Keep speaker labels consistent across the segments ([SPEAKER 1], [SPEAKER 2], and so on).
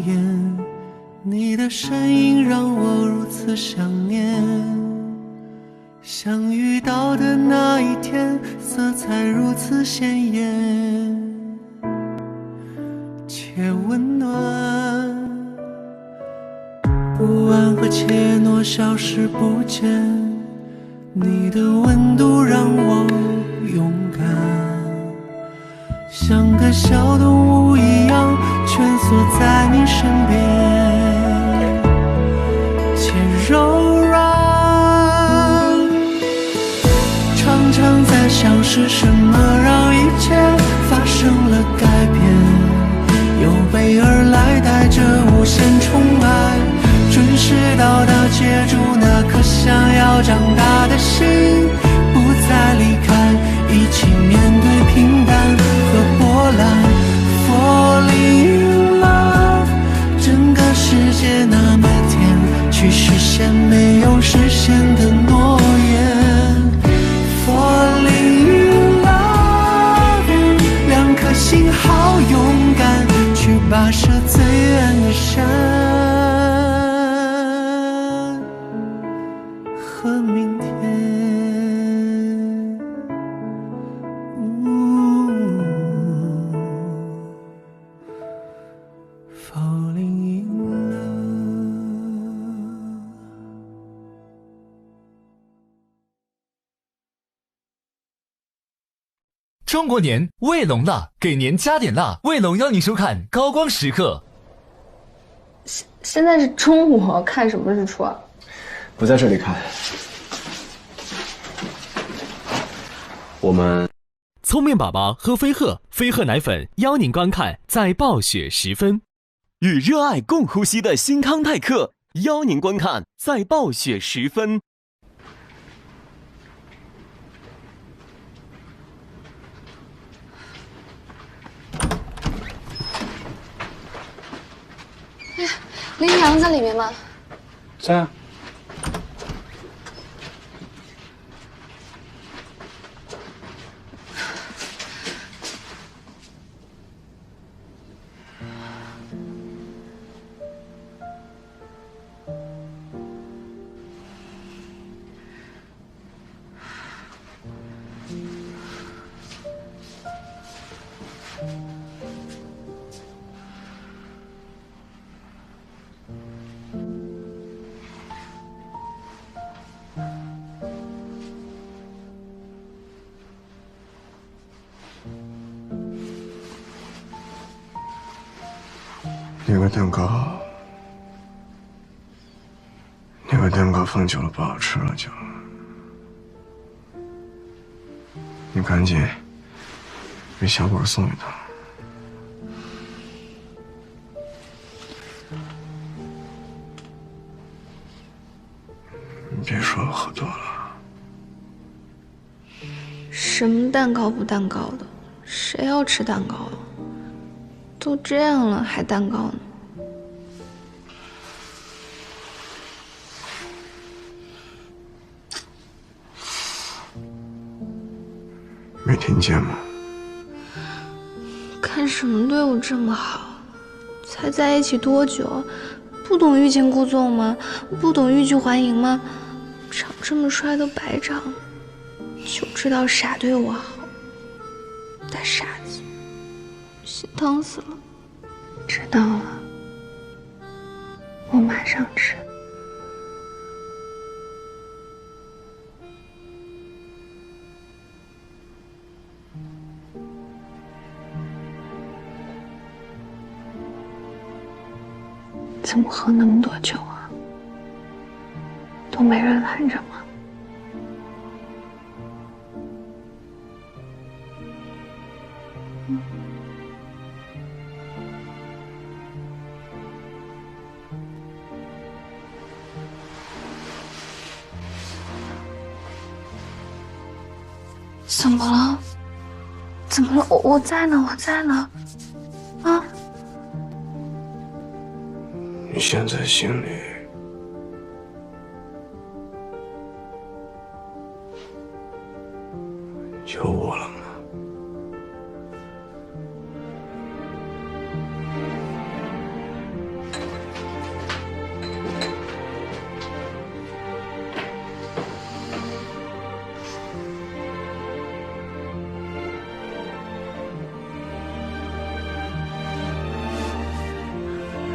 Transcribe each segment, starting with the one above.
[SPEAKER 1] 眼，你的身影让我如此想念。相遇到的那一天，色彩如此鲜艳且温暖，不安和怯懦消失不见，你的温度让我勇敢，像个小动物一样蜷缩在你身边，且柔软。常常在想是什么让一切发生了改变，有备而来带着无限宠爱，准时到达接住那颗想要长大的心，不再离开，一起面对平淡和波澜。Falling in love， 整个世界那么甜，去实现没有实现的诺言。Falling in love， 两颗心好勇敢，去跋涉最远的山和明天。Falling in love。
[SPEAKER 2] 中国年，卫龙辣，给年加点辣。卫龙邀你收看《高光时刻》。
[SPEAKER 3] 现在是中午，看什么日出啊？
[SPEAKER 4] 不在这里看，我们
[SPEAKER 5] 聪明宝宝喝飞鹤，飞鹤奶粉邀您观看在暴雪时分，
[SPEAKER 6] 与热爱共呼吸的新康泰克邀您观看在暴雪时分。
[SPEAKER 3] 林阳在里面吗？
[SPEAKER 4] 在啊。
[SPEAKER 7] 那个蛋糕放久了不好吃了就，你赶紧给小果送一趟。你别说我喝多了。
[SPEAKER 3] 什么蛋糕不蛋糕的，谁要吃蛋糕啊？都这样了还蛋糕呢？
[SPEAKER 7] 没听见吗？
[SPEAKER 3] 干什么对我这么好？才在一起多久？不懂欲擒故纵吗？不懂欲拒还迎吗？长这么帅都白长，就知道傻对我好。大傻子，心疼死了。知道了，我马上吃。怎么喝那么多酒啊？都没人拦着吗？怎么了？怎么了？我在呢，我在呢。啊！
[SPEAKER 7] 你现在心里有我了吗？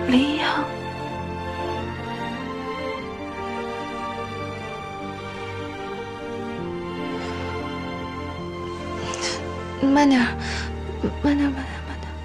[SPEAKER 3] 林阳，慢点儿，慢点儿，慢点儿，慢点儿。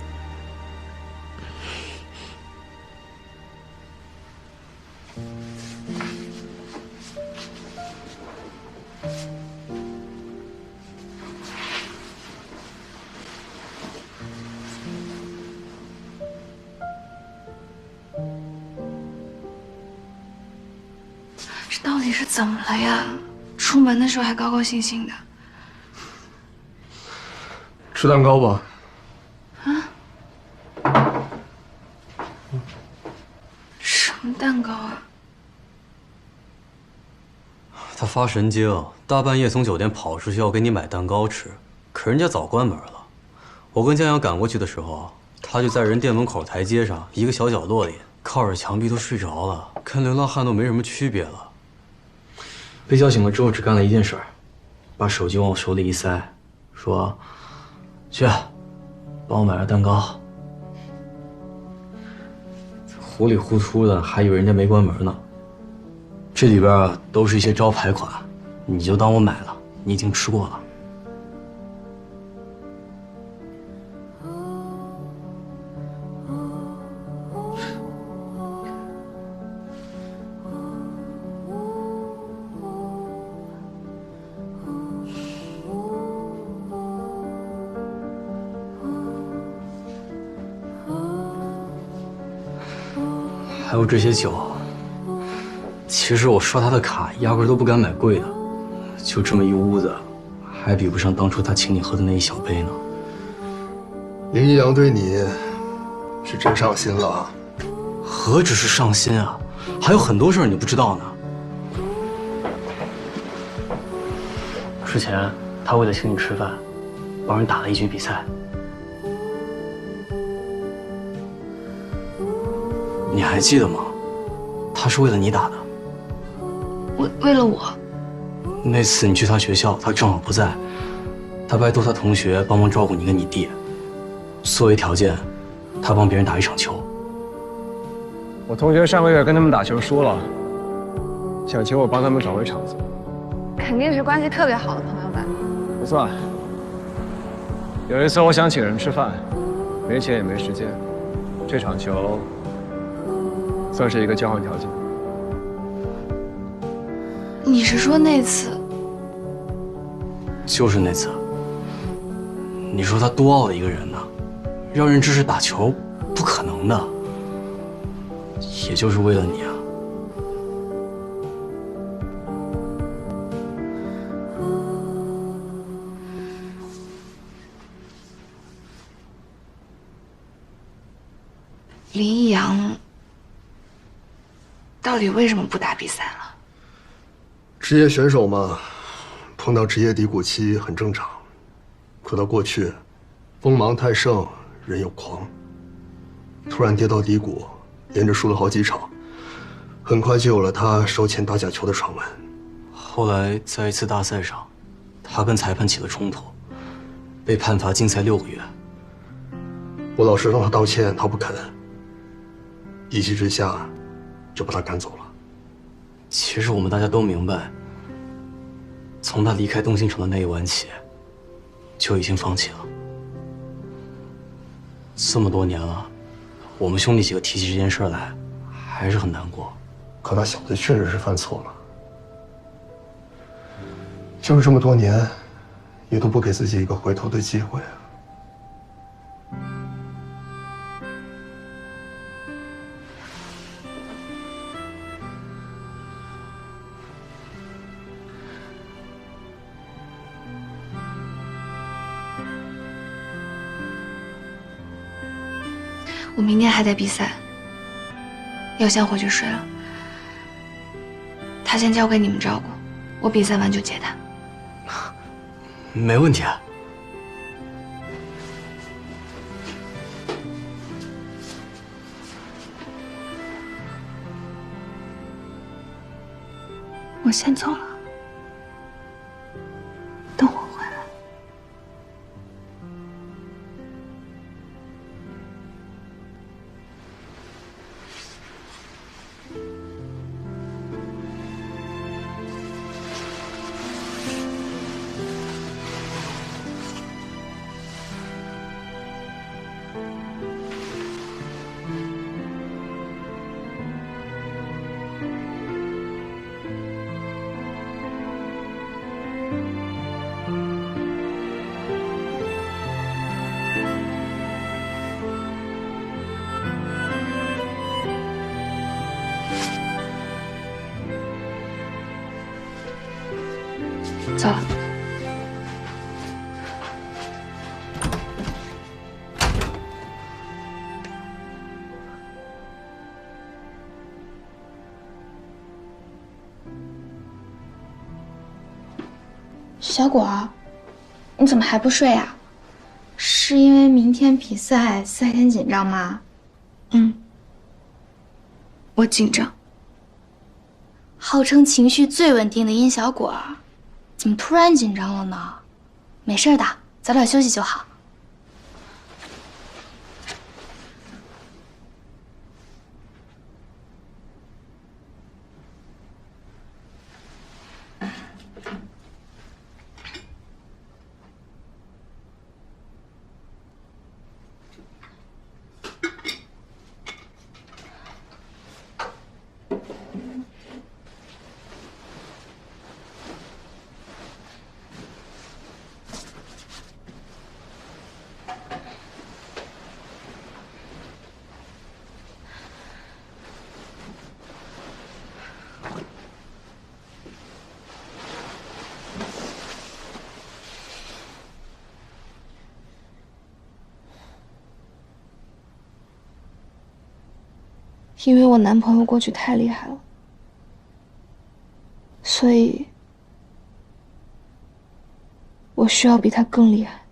[SPEAKER 3] 这到底是怎么了呀？出门的时候还高高兴兴的。
[SPEAKER 7] 吃蛋糕吧。
[SPEAKER 3] 什么蛋糕啊？
[SPEAKER 8] 他发神经，大半夜从酒店跑出去要给你买蛋糕吃，可人家早关门了。我跟江阳赶过去的时候，他就在人店门口台阶上一个小角落里，靠着墙壁都睡着了，跟流浪汉都没什么区别了。被叫醒了之后，只干了一件事，把手机往我手里一塞，说：“去，帮我买个蛋糕。”糊里糊涂的，还以为人家没关门呢。这里边啊都是一些招牌款，你就当我买了，你已经吃过了。还有这些酒，其实我刷他的卡，压根都不敢买贵的，就这么一屋子，还比不上当初他请你喝的那一小杯呢。
[SPEAKER 7] 林一阳对你是真上心了。
[SPEAKER 8] 何止是上心啊，还有很多事儿你不知道呢。之前他为了请你吃饭，帮人打了一局比赛。你还记得吗？他是为了你打的。
[SPEAKER 3] 为了我？
[SPEAKER 8] 那次你去他学校，他正好不在，他拜托他同学帮忙照顾你跟你弟，作为条件，他帮别人打一场球。
[SPEAKER 4] 我同学上个月跟他们打球输了，想请我帮他们找回场子。
[SPEAKER 3] 肯定是关系特别好的朋友吧？
[SPEAKER 4] 不算。有一次我想请人吃饭，没钱也没时间，这场球算是一个交换条件。
[SPEAKER 3] 你是说那次？
[SPEAKER 8] 就是那次。你说他多傲的一个人呢，让人支持打球，不可能的。也就是为了你啊。
[SPEAKER 3] 林一阳到底为什么不打比赛了？
[SPEAKER 7] 职业选手嘛，碰到职业低谷期很正常。可到过去，锋芒太盛，人又狂，突然跌到低谷，连着输了好几场，很快就有了他收钱打假球的传闻。
[SPEAKER 8] 后来在一次大赛上，他跟裁判起了冲突，被判罚禁赛6个月。
[SPEAKER 7] 我老是让他道歉，他不肯，一气之下就把他赶走了。
[SPEAKER 8] 其实我们大家都明白，从他离开东兴城的那一晚起，就已经放弃了。这么多年了，我们兄弟几个提起这件事来，还是很难过。
[SPEAKER 7] 可他小子确实是犯错了，就是这么多年，也都不给自己一个回头的机会。
[SPEAKER 3] 我明天还得比赛，要先回去睡了。他先交给你们照顾，我比赛完就接他。
[SPEAKER 8] 没问题啊。
[SPEAKER 3] 我先走了，等我回来。走了。
[SPEAKER 9] 小果儿，你怎么还不睡啊？是因为明天比赛前紧张吗？
[SPEAKER 3] 我紧张。
[SPEAKER 9] 号称情绪最稳定的殷小果儿，怎么突然紧张了呢？没事的，早点休息就好。
[SPEAKER 3] 因为我男朋友过去太厉害了，所以我需要比他更厉害。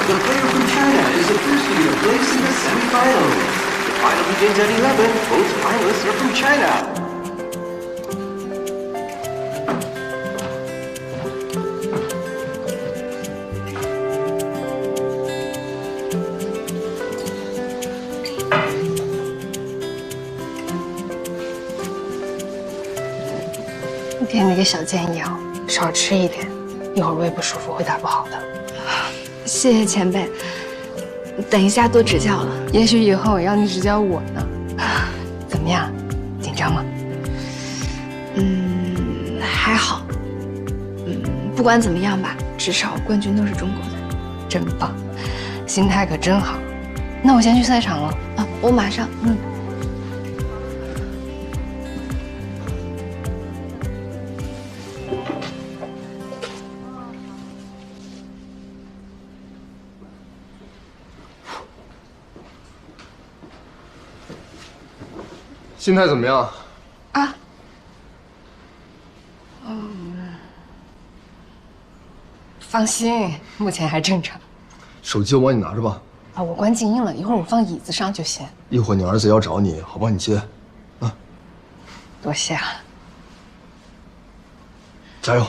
[SPEAKER 1] The player from China is officially a place in the semifinals. The final begins at 11. Both finalists are from China.
[SPEAKER 10] 给你个小建议啊，少吃一点，一会儿胃不舒服会打不好的。
[SPEAKER 3] 谢谢前辈，等一下多指教了。
[SPEAKER 10] 也许以后要你指教我呢。怎么样，紧张吗？
[SPEAKER 3] 还好。不管怎么样吧，至少冠军都是中国的。
[SPEAKER 10] 真棒，心态可真好。那我先去赛场了
[SPEAKER 3] 啊，我马上。
[SPEAKER 7] 心态怎么样？
[SPEAKER 10] 啊，放心，目前还正常。
[SPEAKER 7] 手机我帮你拿着吧。
[SPEAKER 10] 啊，我关静音了，一会儿我放椅子上就行。
[SPEAKER 7] 一会儿你儿子要找你，我帮你接。啊，
[SPEAKER 10] 多谢啊。
[SPEAKER 7] 加油。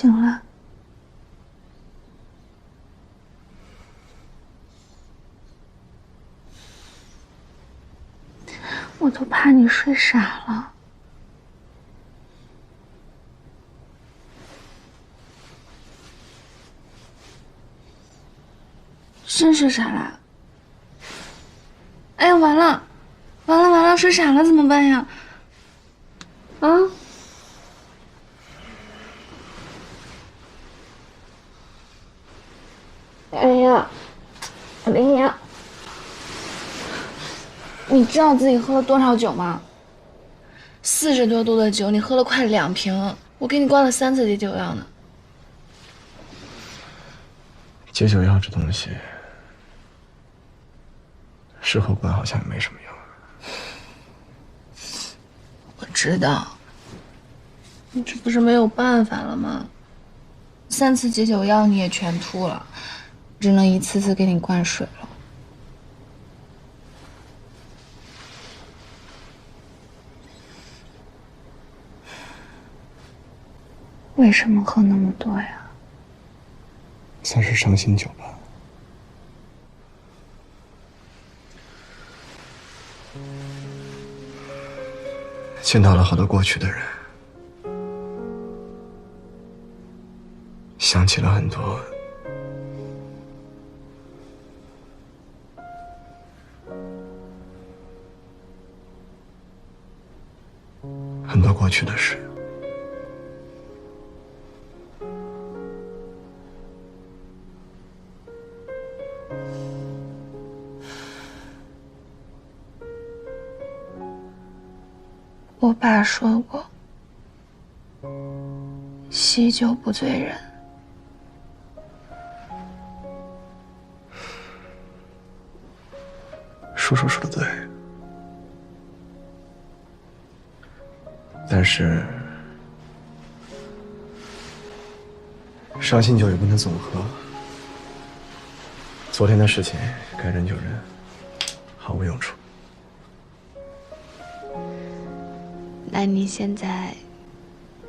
[SPEAKER 3] 醒了。我都怕你睡傻了。真睡傻了？哎呀，完了，完了，完了，睡傻了怎么办呀？啊？哎呀，我的娘！你知道自己喝了多少酒吗？40多度的酒，你喝了快2瓶，我给你灌了3次解酒药呢。
[SPEAKER 4] 解酒药这东西，事后灌好像也没什么用。
[SPEAKER 3] 我知道，你这不是没有办法了吗？3次解酒药你也全吐了，只能一次次给你灌水了。为什么喝那么多呀？
[SPEAKER 4] 算是伤心酒吧。见到了好多过去的人，想起了很多过去的事。
[SPEAKER 3] 我爸说过，喜酒不醉人。
[SPEAKER 4] 叔叔说的对，但是伤心酒也不能总喝。昨天的事情该忍就忍，毫无用处。
[SPEAKER 3] 那你现在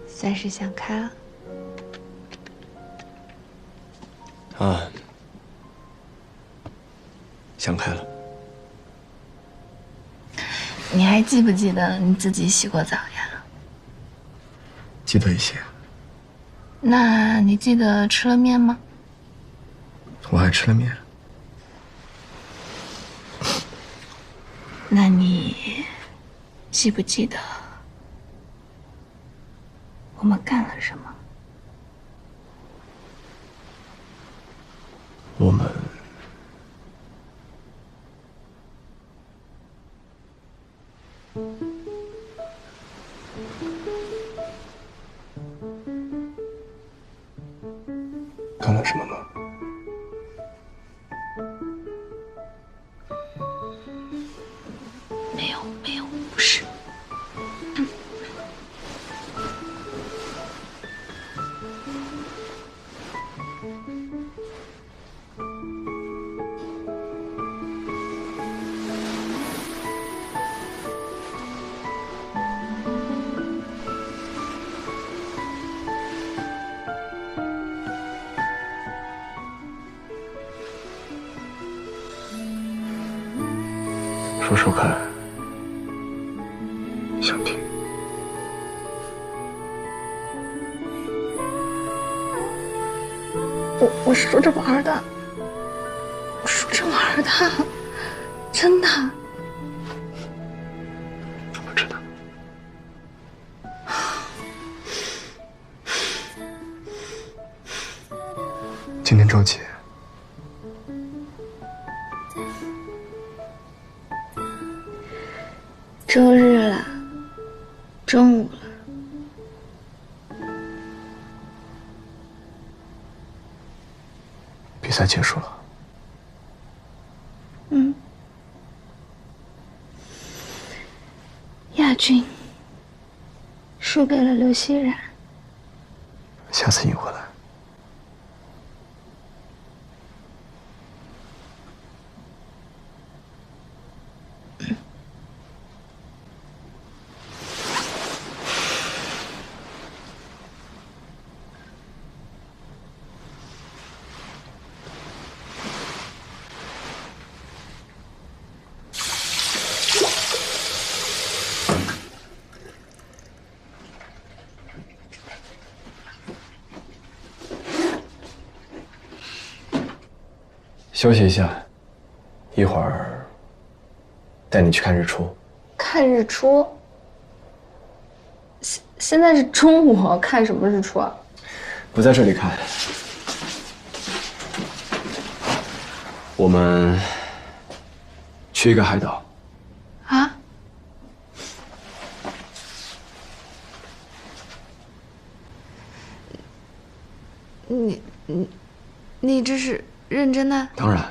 [SPEAKER 3] 算是想开了？
[SPEAKER 4] 啊，想开了。
[SPEAKER 3] 你还记不记得你自己洗过澡呀？
[SPEAKER 4] 记得一些。
[SPEAKER 3] 那你记得吃了面吗？
[SPEAKER 4] 我还吃了面。
[SPEAKER 3] 那你记不记得我们干了什么？
[SPEAKER 4] 我们干了什么吗？
[SPEAKER 3] 没有，没有，不是。
[SPEAKER 4] 说说看，想听。
[SPEAKER 3] 我是说着玩的，我说着玩的，真的。
[SPEAKER 4] 我知道。今天周几？
[SPEAKER 3] 周日了，中午了。
[SPEAKER 4] 比赛结束了。
[SPEAKER 3] 亚军输给了刘熙然。
[SPEAKER 4] 下次赢回来。休息一下，一会儿带你去看日出。
[SPEAKER 3] 看日出？现在是中午，看什么日出啊？
[SPEAKER 4] 不在这里看，我们去一个海岛。
[SPEAKER 3] 啊？你这是认真的？
[SPEAKER 4] 当然，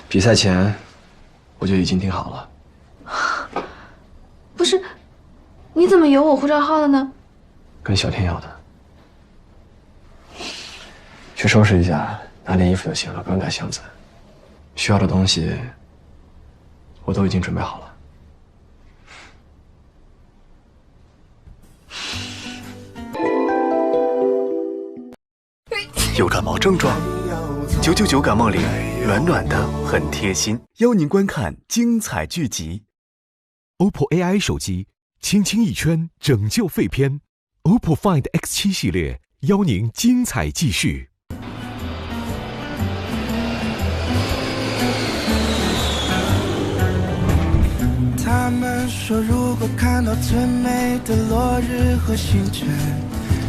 [SPEAKER 4] 比赛前我就已经订好了。
[SPEAKER 3] 不是，你怎么有我护照号了呢？
[SPEAKER 4] 跟小天要的。去收拾一下，拿点衣服就行了，不用带箱子。需要的东西我都已经准备好了。
[SPEAKER 11] 有感冒症状，999感冒灵，暖暖的，很贴心。邀您观看精彩剧集。
[SPEAKER 5] OPPO AI 手机，轻轻一圈拯救废片。OPPO Find X7 系列，邀您精彩继续。
[SPEAKER 1] 他们说，如果看到最美的落日和星辰，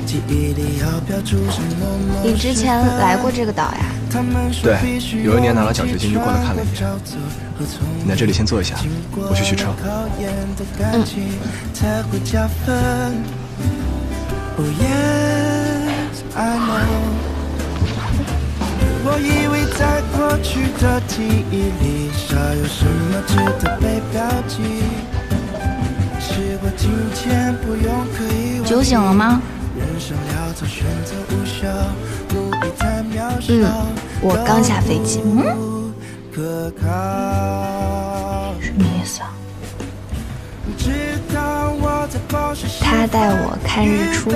[SPEAKER 1] 记忆里要标注什么？
[SPEAKER 3] 你之前来过这个岛呀？
[SPEAKER 4] 对，有一年拿了奖学金就过来看了一眼。你在这里先坐一下，我去取车。
[SPEAKER 1] 我以为在过去的记忆里，少有什么值得被标记。时过境迁，不用刻意。
[SPEAKER 9] 酒醒了吗？
[SPEAKER 3] 我刚下飞机。
[SPEAKER 9] 什么意思啊？
[SPEAKER 3] 他带我看日出。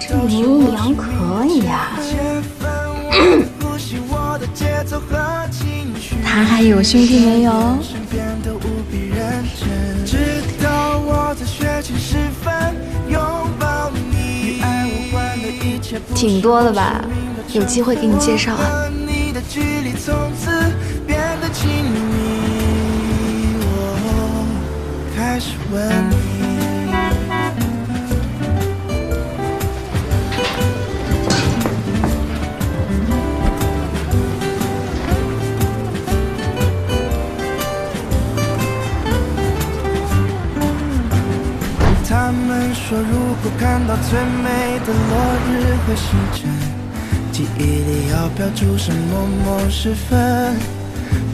[SPEAKER 9] 这模棱两可以呀。
[SPEAKER 3] 他还有兄弟没有？挺多的吧，有机会给你介绍啊。
[SPEAKER 1] 他们说，如果看到最美的落日和星辰，记忆里要标注什么时分。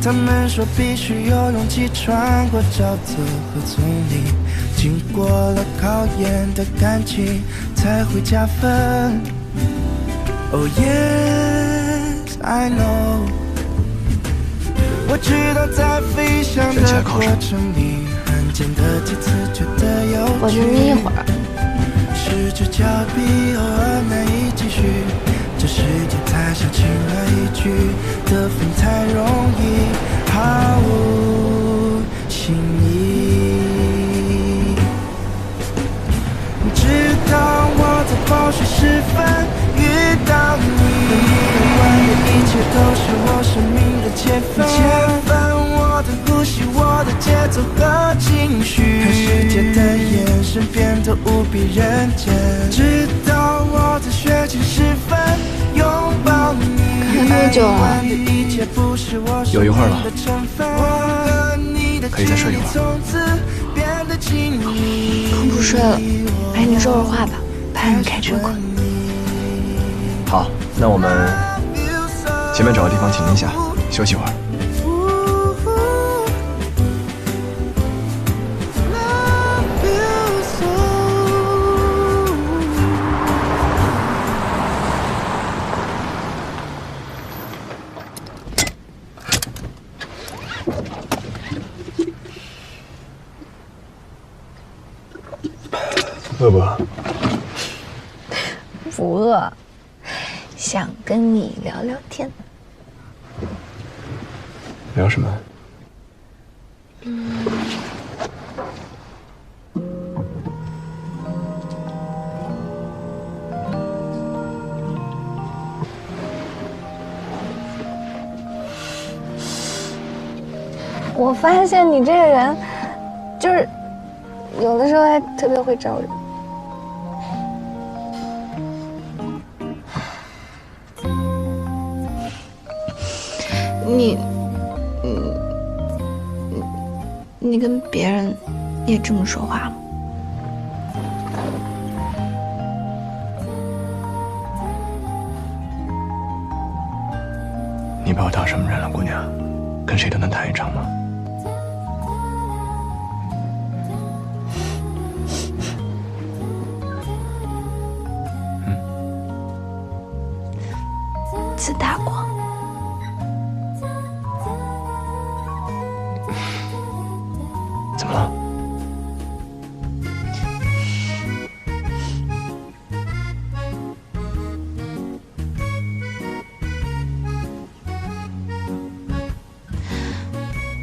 [SPEAKER 1] 他们说，必须有勇气穿过沼泽和丛林，经过了考验的感情才会加分。Oh yes, I know。我知道在飞翔的过程里，罕见的几次觉得有趣。
[SPEAKER 3] 我就晕一会儿。
[SPEAKER 1] 失之交臂，偶尔难以继续。这世界太小，轻而易举得分太容易，毫无新意。直到我在暴雪时分遇到你，有关的一切都是我生命的切分。我的呼吸，我的节奏和情绪，看世界的眼神变得无比认真。直到我在雪景时分拥抱你，
[SPEAKER 3] 看多久啊？
[SPEAKER 4] 有一会儿了，可以再睡一会儿。
[SPEAKER 3] 更不睡了，陪你说会儿话吧，怕你开车困。
[SPEAKER 4] 好，那我们前面找个地方停一下，休息会儿。
[SPEAKER 7] 饿不饿？
[SPEAKER 3] 不饿，想跟你聊聊天。
[SPEAKER 4] 聊什么？
[SPEAKER 3] 我发现你这个人，就是有的时候还特别会招人。你跟别人也这么说话吗？
[SPEAKER 4] 你把我当什么人了，姑娘？跟谁都能谈一场吗？
[SPEAKER 3] 自大狂。
[SPEAKER 4] 怎么了？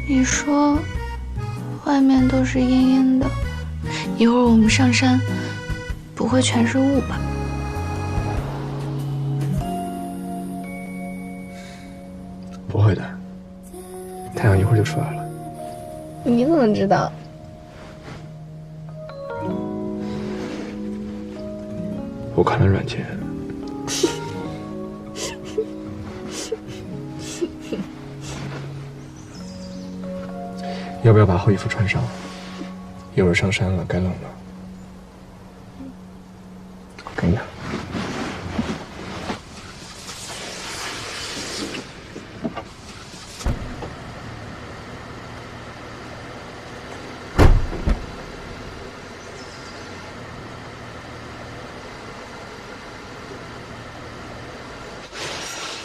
[SPEAKER 3] 你说，外面都是阴阴的，一会儿我们上山，不会全是雾吧？
[SPEAKER 4] 不会的，太阳一会儿就出来了。
[SPEAKER 3] 你怎么知道？
[SPEAKER 4] 我看了软件。要不要把厚衣服穿上？一会儿上山了，该冷了。给你。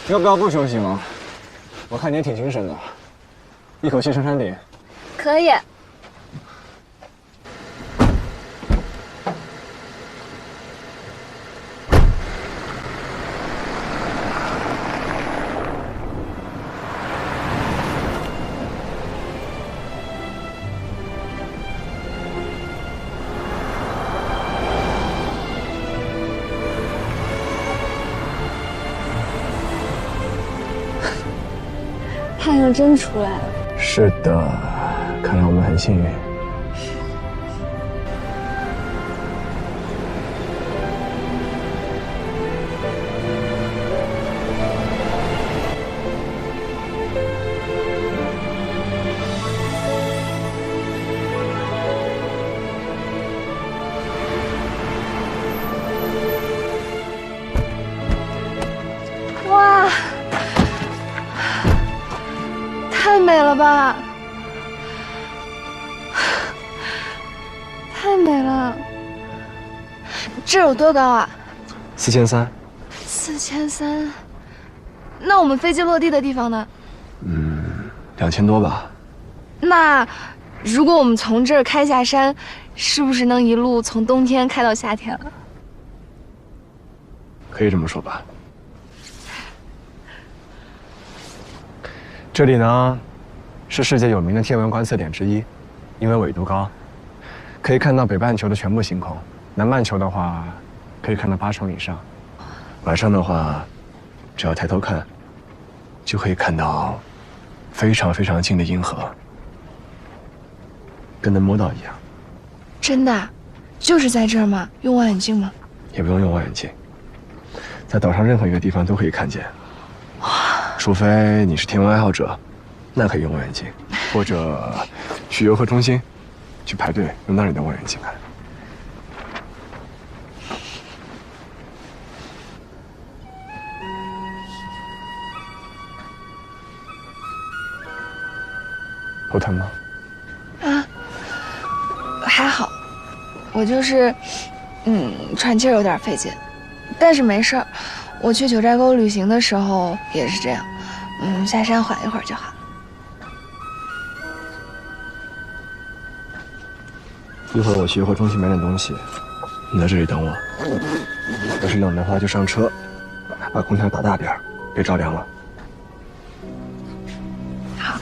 [SPEAKER 4] 要不要不休息吗？我看你也挺精神的，一口气上山顶。
[SPEAKER 3] 可以。太阳真出来了。
[SPEAKER 4] 是的，看来我们很幸运。
[SPEAKER 3] 哇，太美了吧！太美了。这有多高啊
[SPEAKER 4] 4300。
[SPEAKER 3] 4300。那我们飞机落地的地方呢
[SPEAKER 4] ？2000多吧。
[SPEAKER 3] 那如果我们从这儿开下山，是不是能一路从冬天开到夏天了？
[SPEAKER 4] 可以这么说吧。这里呢，是世界有名的天文观测点之一，因为纬度高，可以看到北半球的全部星空。南半球的话，可以看到8成以上。晚上的话，只要抬头看，就可以看到非常非常近的银河，跟能摸到一样。
[SPEAKER 3] 真的？就是在这儿吗？用望远镜吗？
[SPEAKER 4] 也不用用望远镜，在岛上任何一个地方都可以看见。除非你是天文爱好者，那可以用望远镜，或者去游客中心去排队用那里的望远镜看。头疼吗？
[SPEAKER 3] 啊，还好，我就是喘气儿有点费劲，但是没事儿。我去九寨沟旅行的时候也是这样，下山缓一会儿就好。
[SPEAKER 4] 一会儿我去游客中心买点东西，你在这里等我。要是冷的话就上车，把空调打大点儿，别着凉了。
[SPEAKER 3] 好。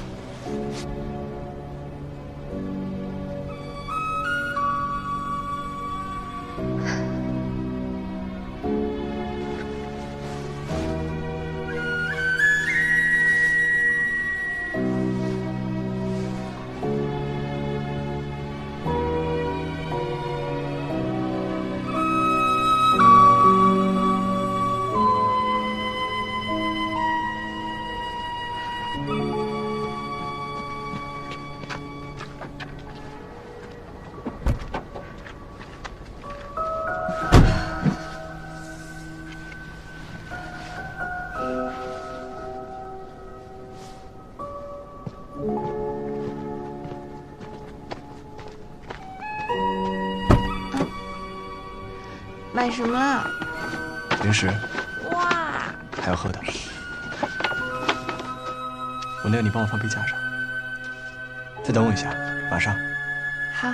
[SPEAKER 3] 买什么啊？
[SPEAKER 4] 零食。
[SPEAKER 3] 哇！
[SPEAKER 4] 还要喝的。我那个你帮我放杯架上。再等我一下，马上。
[SPEAKER 3] 好。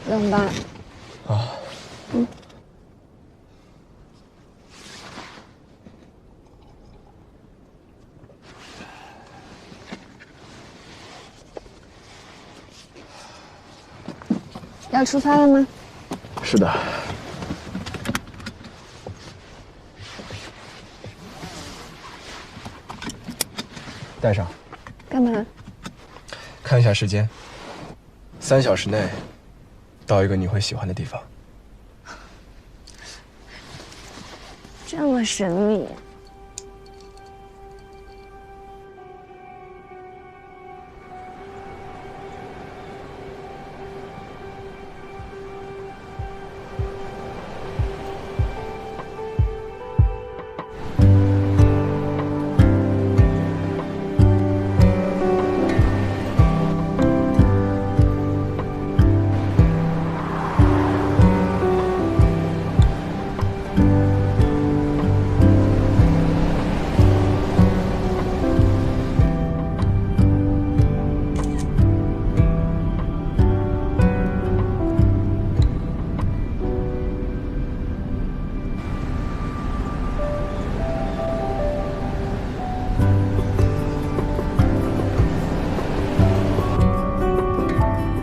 [SPEAKER 3] 冷吧？
[SPEAKER 4] 啊。
[SPEAKER 3] 要出发了吗？
[SPEAKER 4] 是的。带上。
[SPEAKER 3] 干嘛？
[SPEAKER 4] 看一下时间，3小时内到一个你会喜欢的地方。
[SPEAKER 3] 这么神秘。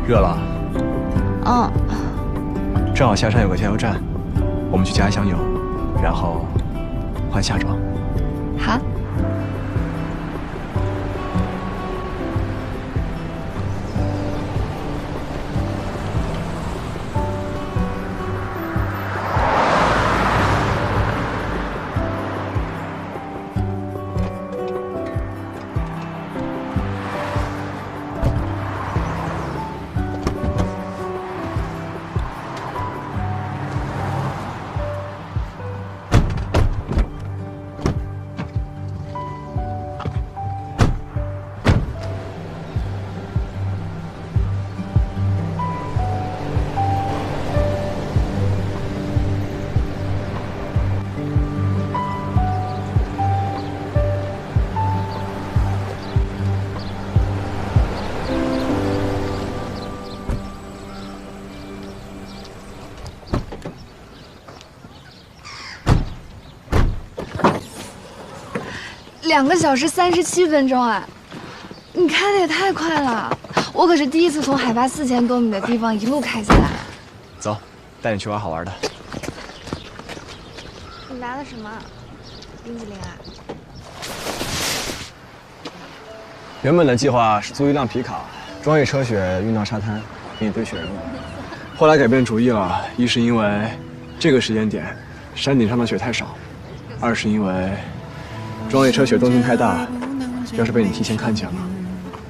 [SPEAKER 4] 热了。
[SPEAKER 3] 嗯。
[SPEAKER 4] 正好下山有个加油站，我们去加一箱油，然后换夏装。
[SPEAKER 3] 好。2个小时37分钟啊！你开的也太快了，我可是第一次从海拔4000多米的地方一路开下来。
[SPEAKER 4] 走，带你去玩好玩的。
[SPEAKER 3] 你拿的什么？冰淇淋啊？
[SPEAKER 4] 原本的计划是租一辆皮卡，装一车雪运到沙滩，给你堆雪人玩。后来改变主意了，一是因为这个时间点山顶上的雪太少，二是因为装一车雪动静太大，要是被你提前看见了，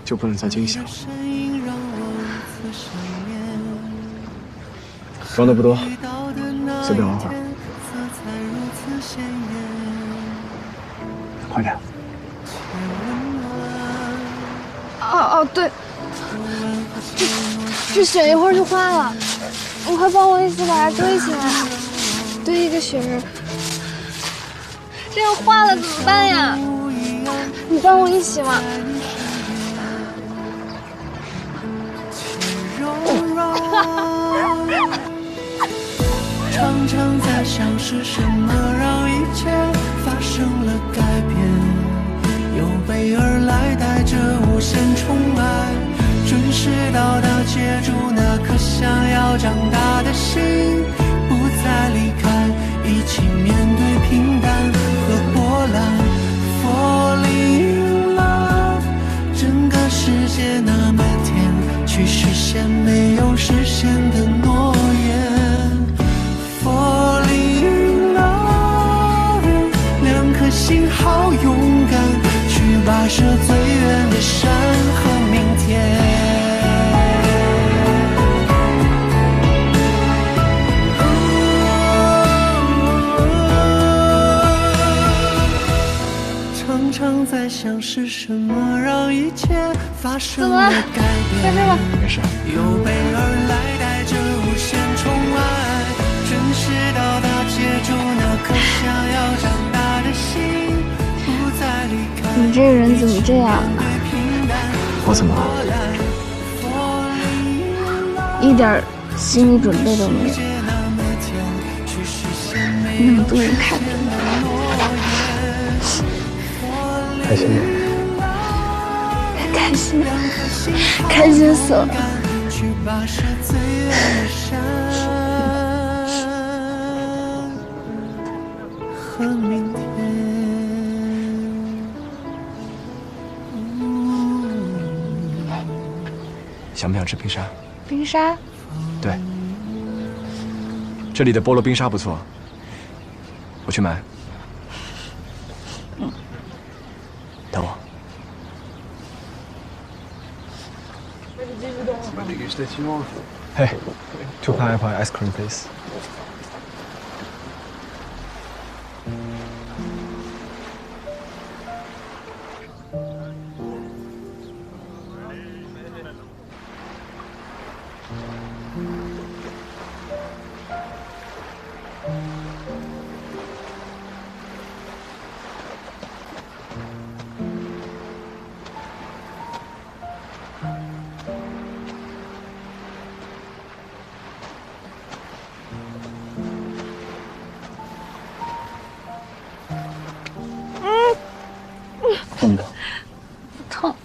[SPEAKER 4] 就不能再惊喜了。装的不多，随便玩会儿。快点。
[SPEAKER 3] 哦，对，这雪一会儿就化了，你快帮我一起把它堆起来，堆一个雪人。这样化了怎么办呀？你帮我一起嘛。
[SPEAKER 1] 常常在想是什么让一切发生了改变，有备而来带着无限宠爱，准时到达接住那颗想要长大的心，不再离开，一起面对平淡和波澜。Falling in love， 整个世界那么甜，去实现没有实现的诺言。Falling in love， 2颗心好勇敢，去跋涉最远的山和明天。想是什么让一切发生了改变？
[SPEAKER 4] 没事。
[SPEAKER 1] 有备而来，带着无限宠爱，真实到达接住那颗想要长大的心，不再离开。
[SPEAKER 3] 你这人怎么这样啊？
[SPEAKER 4] 我怎么了？
[SPEAKER 3] 一点心理准备都没有。那么多人看着你，
[SPEAKER 4] 开心吗？
[SPEAKER 3] 开心，开心死了。
[SPEAKER 1] 和明天。
[SPEAKER 4] 想不想吃冰沙？
[SPEAKER 3] 冰沙？
[SPEAKER 4] 对，这里的菠萝冰沙不错，我去买。等我。Hey, 2 pineapple ice cream, please.痛的。
[SPEAKER 3] 痛。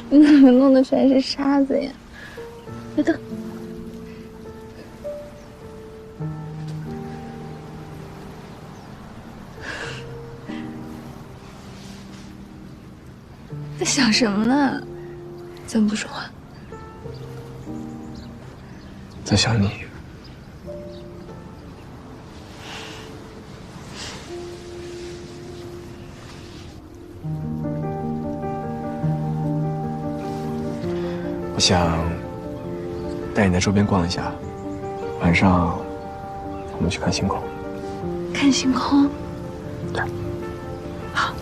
[SPEAKER 3] 你怎么弄的全是沙子呀？别动。在想什么呢？怎么不说话？
[SPEAKER 4] 在想你。我想带你在周边逛一下，晚上我们去看星空。
[SPEAKER 3] 看星空？
[SPEAKER 4] 对。
[SPEAKER 3] 好。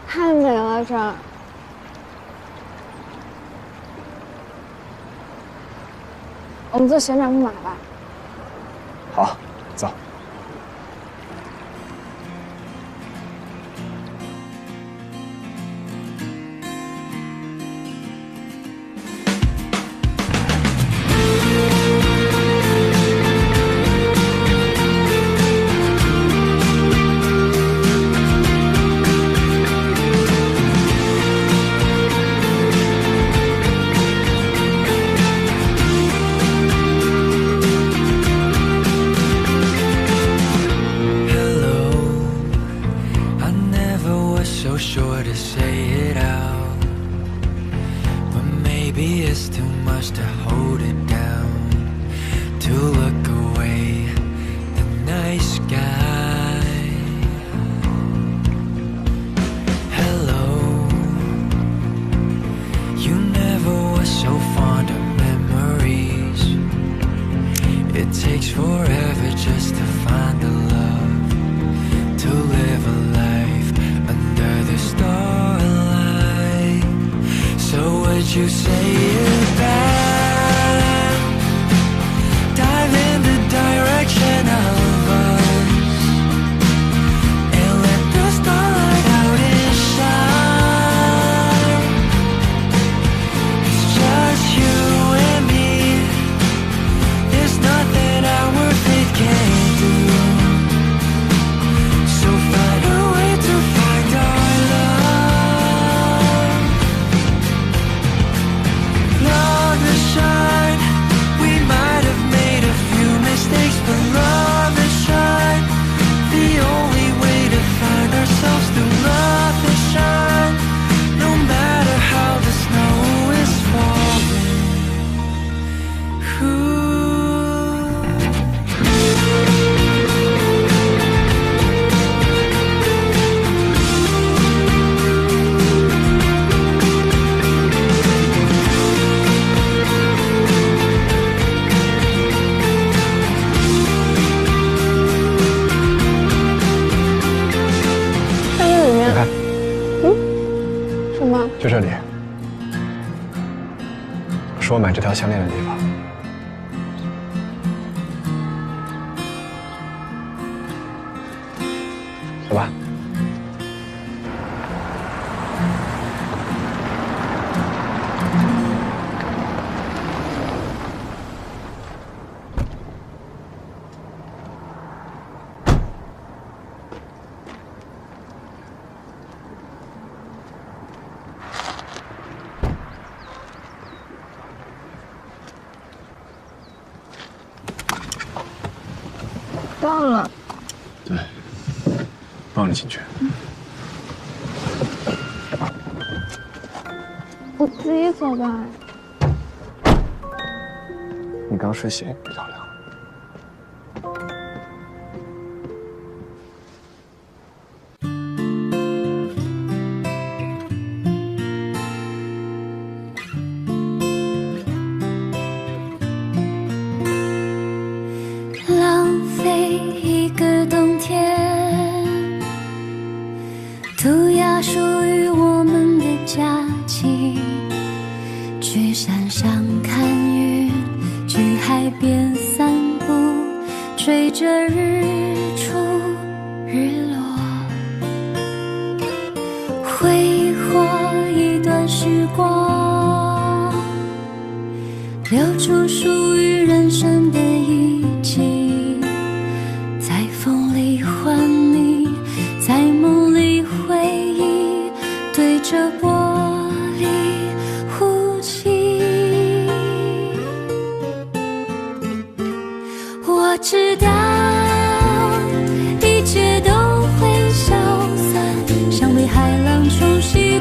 [SPEAKER 3] 太美了，这儿。我们坐旋转木马吧。
[SPEAKER 4] 好，走。
[SPEAKER 1] You say it back, dive in the direction of us, and let the starlight out and shine. It's just you and me, there's nothing our fate can't do. So
[SPEAKER 4] 就这里，是我买这条项链的地方。走吧。
[SPEAKER 3] 到了。
[SPEAKER 4] 对，抱你进去。
[SPEAKER 3] 我自己走吧。
[SPEAKER 4] 你刚睡醒，漂亮。
[SPEAKER 12] 浪费一个冬天，涂鸦属于我们的假期，去山上看云，去海边散步，追着日出日落，挥霍一段时光，留住属于人生的一季，在风里唤你，在梦里回忆，对着玻璃呼气。我知道一切都会消散，像被海浪冲洗